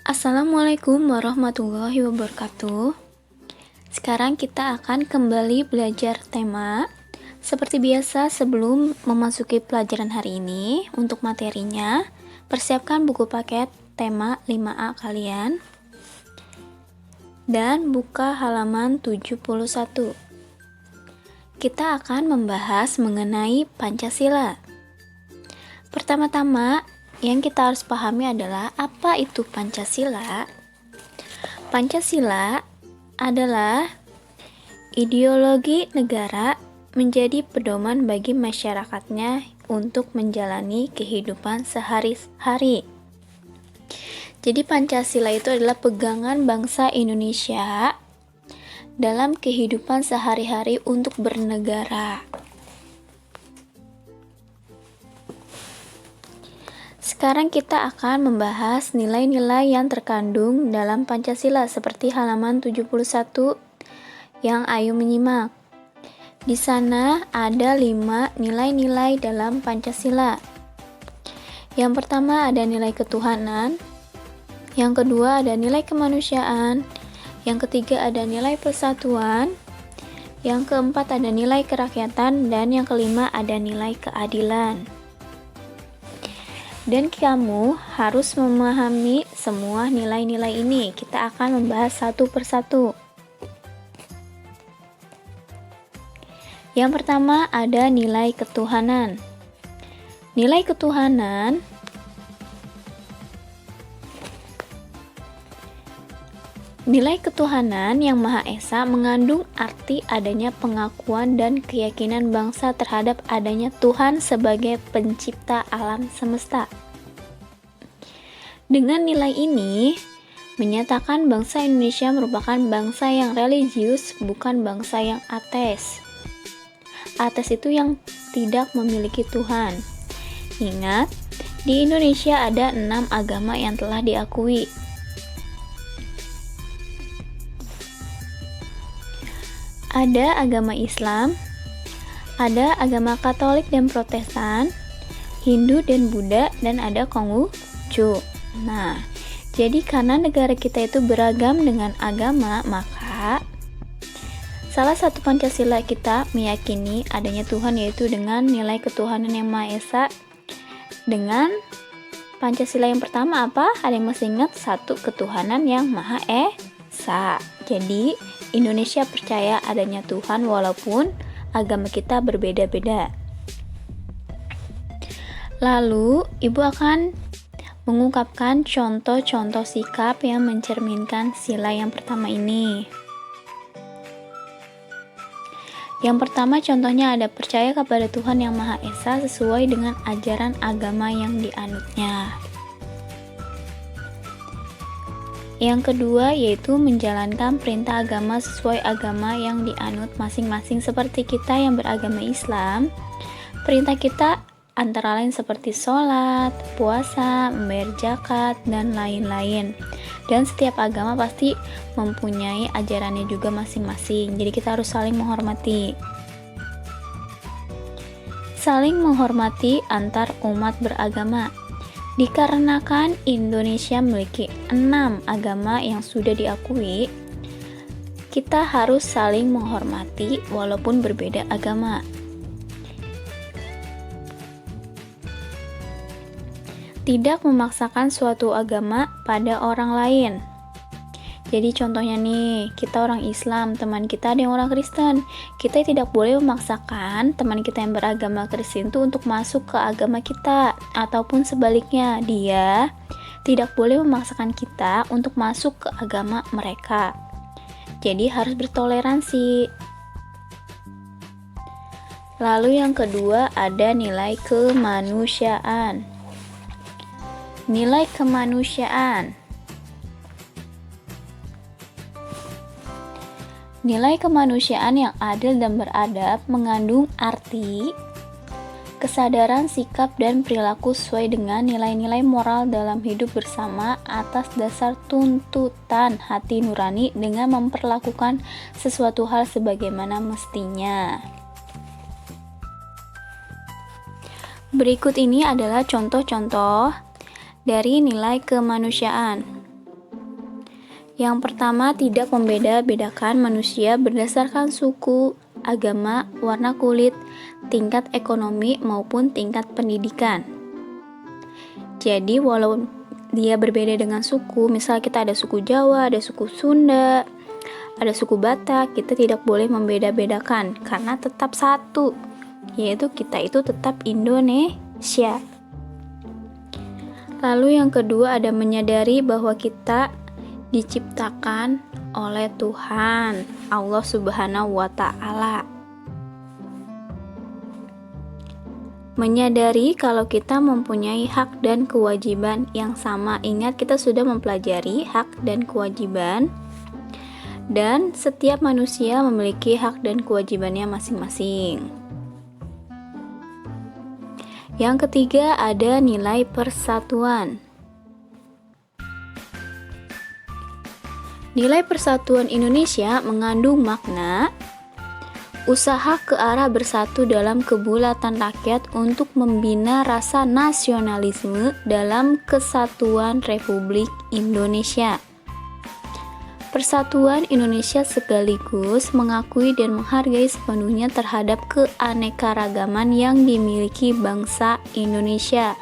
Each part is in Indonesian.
Assalamualaikum warahmatullahi wabarakatuh. Sekarang kita akan kembali belajar tema. Seperti biasa, sebelum memasuki pelajaran hari ini, untuk materinya, persiapkan buku paket tema 5A kalian dan buka halaman 71. Kita akan membahas mengenai Pancasila. Pertama-tama, yang kita harus pahami adalah apa itu Pancasila. Pancasila adalah ideologi negara menjadi pedoman bagi masyarakatnya untuk menjalani kehidupan sehari-hari. Jadi Pancasila itu adalah pegangan bangsa Indonesia dalam kehidupan sehari-hari untuk bernegara. Sekarang kita akan membahas nilai-nilai yang terkandung dalam Pancasila seperti halaman 71 yang ayo menyimak. Di sana ada 5 nilai-nilai dalam Pancasila. Yang pertama ada nilai ketuhanan, yang kedua ada nilai kemanusiaan, yang ketiga ada nilai persatuan, yang keempat ada nilai kerakyatan, dan yang kelima ada nilai keadilan. Dan kamu harus memahami semua nilai-nilai ini. Kita akan membahas satu persatu. Yang pertama ada nilai ketuhanan. Nilai ketuhanan yang Maha Esa mengandung arti adanya pengakuan dan keyakinan bangsa terhadap adanya Tuhan sebagai pencipta alam semesta. Dengan nilai ini, menyatakan bangsa Indonesia merupakan bangsa yang religius, bukan bangsa yang ateis. Ateis itu yang tidak memiliki Tuhan. Ingat, di Indonesia ada 6 agama yang telah diakui. Ada agama Islam, ada agama Katolik dan Protestan, Hindu dan Buddha, dan ada Konghucu. Nah, jadi karena negara kita itu beragam dengan agama, maka salah satu Pancasila kita meyakini adanya Tuhan, yaitu dengan nilai ketuhanan yang Maha Esa. Dengan Pancasila yang pertama apa? Ada yang masih ingat? Satu, ketuhanan yang Maha Esa. Jadi Indonesia percaya adanya Tuhan walaupun agama kita berbeda-beda. Lalu ibu akan mengungkapkan contoh-contoh sikap yang mencerminkan sila yang pertama ini. Yang pertama contohnya ada percaya kepada Tuhan yang Maha Esa sesuai dengan ajaran agama yang dianutnya. Yang kedua yaitu menjalankan perintah agama sesuai agama yang dianut masing-masing. Seperti kita yang beragama Islam, perintah kita antara lain seperti sholat, puasa, membayar zakat, dan lain-lain. Dan setiap agama pasti mempunyai ajarannya juga masing-masing. Jadi kita harus saling menghormati. Saling menghormati antar umat beragama. Dikarenakan Indonesia memiliki 6 agama yang sudah diakui, kita harus saling menghormati walaupun berbeda agama. Tidak memaksakan suatu agama pada orang lain. Jadi contohnya nih, kita orang Islam, teman kita ada yang orang Kristen. Kita tidak boleh memaksakan teman kita yang beragama Kristen itu untuk masuk ke agama kita, ataupun sebaliknya, dia tidak boleh memaksakan kita untuk masuk ke agama mereka. Jadi harus bertoleransi. Lalu yang kedua ada nilai kemanusiaan. Nilai kemanusiaan. Nilai kemanusiaan yang adil dan beradab mengandung arti kesadaran sikap dan perilaku sesuai dengan nilai-nilai moral dalam hidup bersama atas dasar tuntutan hati nurani dengan memperlakukan sesuatu hal sebagaimana mestinya. Berikut ini adalah contoh-contoh dari nilai kemanusiaan. Yang pertama, tidak membeda-bedakan manusia berdasarkan suku, agama, warna kulit, tingkat ekonomi, maupun tingkat pendidikan. Jadi, walau dia berbeda dengan suku, misal kita ada suku Jawa, ada suku Sunda, ada suku Batak, kita tidak boleh membeda-bedakan karena tetap satu, yaitu kita itu tetap Indonesia. Lalu yang kedua ada menyadari bahwa kita diciptakan oleh Tuhan, Allah Subhanahu wa Ta'ala. Menyadari kalau kita mempunyai hak dan kewajiban yang sama. Ingat, kita sudah mempelajari hak dan kewajiban, dan setiap manusia memiliki hak dan kewajibannya masing-masing. Yang ketiga ada nilai persatuan. Nilai persatuan Indonesia mengandung makna usaha ke arah bersatu dalam kebulatan rakyat untuk membina rasa nasionalisme dalam kesatuan Republik Indonesia. Persatuan Indonesia sekaligus mengakui dan menghargai sepenuhnya terhadap keanekaragaman yang dimiliki bangsa Indonesia.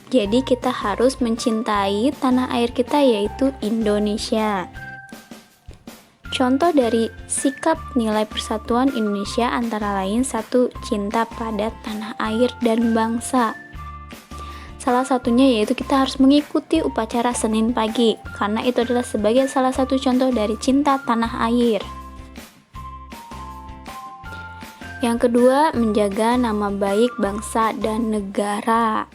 Jadi kita harus mencintai tanah air kita, yaitu Indonesia. Contoh dari sikap nilai persatuan Indonesia antara lain: 1. Cinta pada tanah air dan bangsa. Salah satunya yaitu kita harus mengikuti upacara Senin pagi, karena itu adalah sebagai salah satu contoh dari cinta tanah air. Yang kedua, menjaga nama baik bangsa dan negara.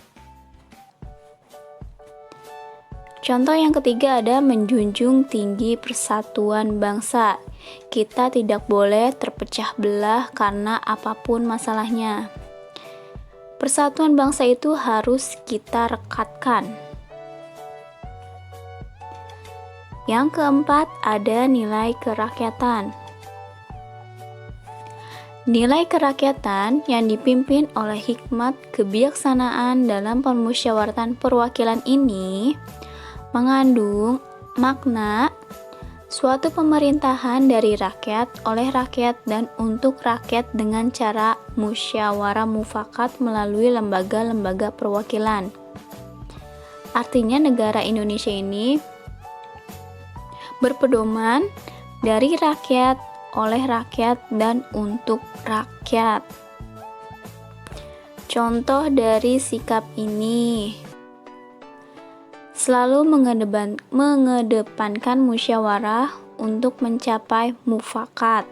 Contoh yang ketiga ada menjunjung tinggi persatuan bangsa. Kita tidak boleh terpecah belah karena apapun masalahnya. Persatuan bangsa itu harus kita rekatkan. Yang keempat ada nilai kerakyatan. Nilai kerakyatan yang dipimpin oleh hikmat kebijaksanaan dalam permusyawaratan perwakilan ini mengandung makna suatu pemerintahan dari rakyat, oleh rakyat, dan untuk rakyat dengan cara musyawarah mufakat melalui lembaga-lembaga perwakilan. Artinya negara Indonesia ini berpedoman dari rakyat, oleh rakyat, dan untuk rakyat. Contoh dari sikap ini: selalu mengedepankan musyawarah untuk mencapai mufakat.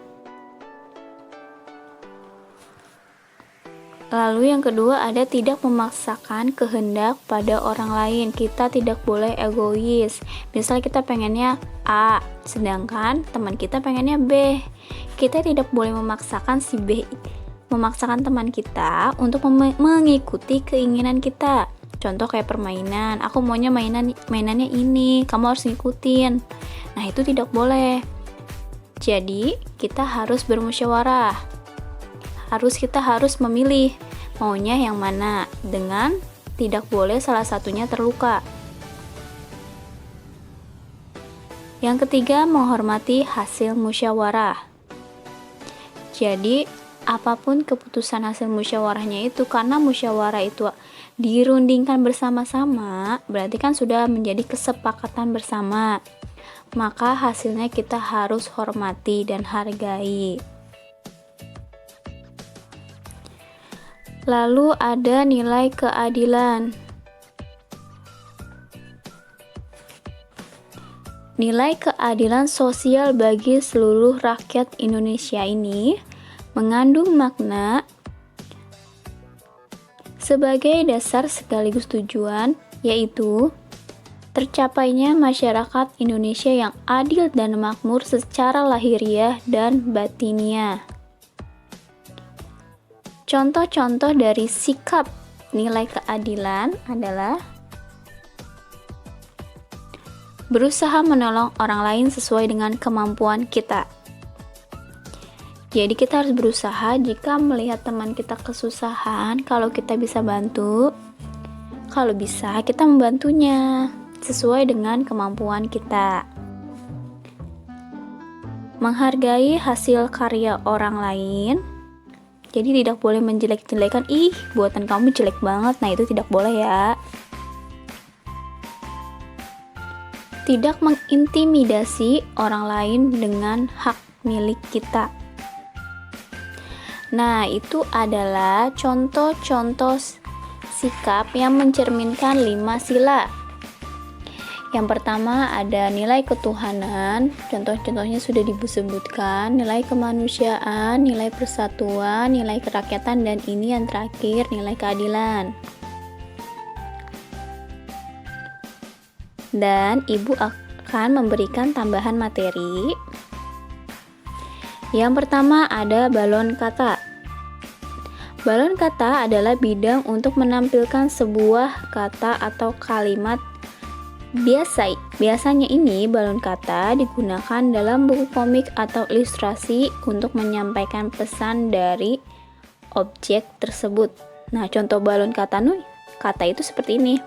Lalu yang kedua ada tidak memaksakan kehendak pada orang lain. Kita tidak boleh egois. Misal kita pengennya A, sedangkan teman kita pengennya B. Kita tidak boleh memaksakan si B, memaksakan teman kita untuk mengikuti keinginan kita. Contoh kayak permainan, aku maunya mainannya ini, kamu harus ngikutin. Nah, itu tidak boleh. Jadi, kita harus bermusyawarah. Kita harus memilih maunya yang mana, dengan tidak boleh salah satunya terluka. Yang ketiga, menghormati hasil musyawarah. Jadi, apapun keputusan hasil musyawarahnya itu, karena musyawarah itu dirundingkan bersama-sama, berarti kan sudah menjadi kesepakatan bersama. Maka hasilnya kita harus hormati dan hargai. Lalu ada nilai keadilan. Nilai keadilan sosial bagi seluruh rakyat Indonesia ini mengandung makna sebagai dasar sekaligus tujuan, yaitu tercapainya masyarakat Indonesia yang adil dan makmur secara lahiriah dan batiniah. Contoh-contoh dari sikap nilai keadilan adalah berusaha menolong orang lain sesuai dengan kemampuan kita. Jadi kita harus berusaha jika melihat teman kita kesusahan, kalau kita bisa bantu, kalau bisa kita membantunya. sesuai dengan kemampuan kita. Menghargai hasil karya orang lain. Jadi tidak boleh menjelek-jelekan, ih buatan kamu jelek banget. Nah, itu tidak boleh ya. Tidak mengintimidasi orang lain dengan hak milik kita. Nah, itu adalah contoh-contoh sikap yang mencerminkan 5 sila. Yang pertama ada nilai ketuhanan, contoh-contohnya sudah disebutkan, nilai kemanusiaan, nilai persatuan, nilai kerakyatan, dan ini yang terakhir, nilai keadilan. Dan Ibu akan memberikan tambahan materi. Yang pertama ada balon kata. Balon kata adalah bidang untuk menampilkan sebuah kata atau kalimat. Biasanya ini balon kata digunakan dalam buku komik atau ilustrasi untuk menyampaikan pesan dari objek tersebut. Nah, contoh balon kata itu seperti ini.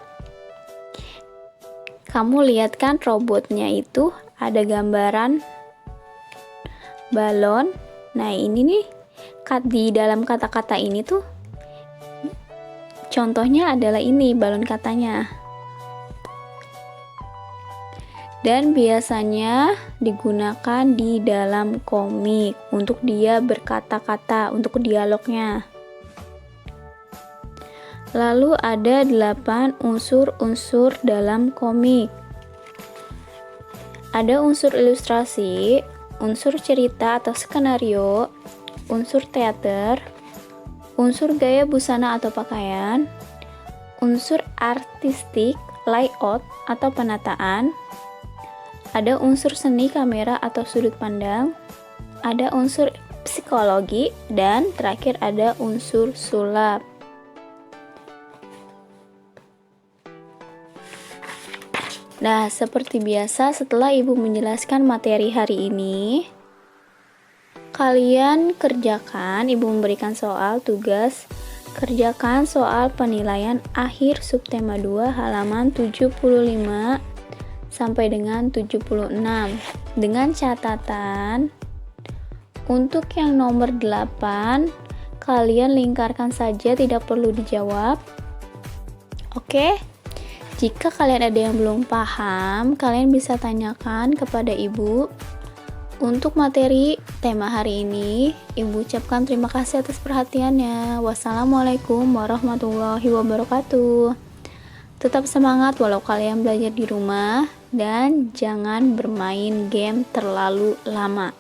Kamu lihat kan robotnya itu ada gambaran balon. Nah, ini nih di dalam kata-kata ini tuh contohnya adalah ini balon katanya. Dan biasanya digunakan di dalam komik untuk dia berkata-kata, untuk dialognya. Lalu ada 8 unsur-unsur dalam komik. Ada unsur ilustrasi, unsur cerita atau skenario, unsur teater, unsur gaya busana atau pakaian, unsur artistik, layout atau penataan, ada unsur seni kamera atau sudut pandang, ada unsur psikologi, dan terakhir ada unsur sulap. Nah, seperti biasa setelah Ibu menjelaskan materi hari ini, kalian kerjakan, Ibu memberikan soal tugas, kerjakan soal penilaian akhir subtema 2 halaman 75 sampai dengan 76 dengan catatan untuk yang nomor 8 kalian lingkarkan saja, tidak perlu dijawab. Oke? Jika kalian ada yang belum paham, kalian bisa tanyakan kepada Ibu. Untuk materi tema hari ini, Ibu ucapkan terima kasih atas perhatiannya. Wassalamualaikum warahmatullahi wabarakatuh. Tetap semangat walau kalian belajar di rumah, dan jangan bermain game terlalu lama.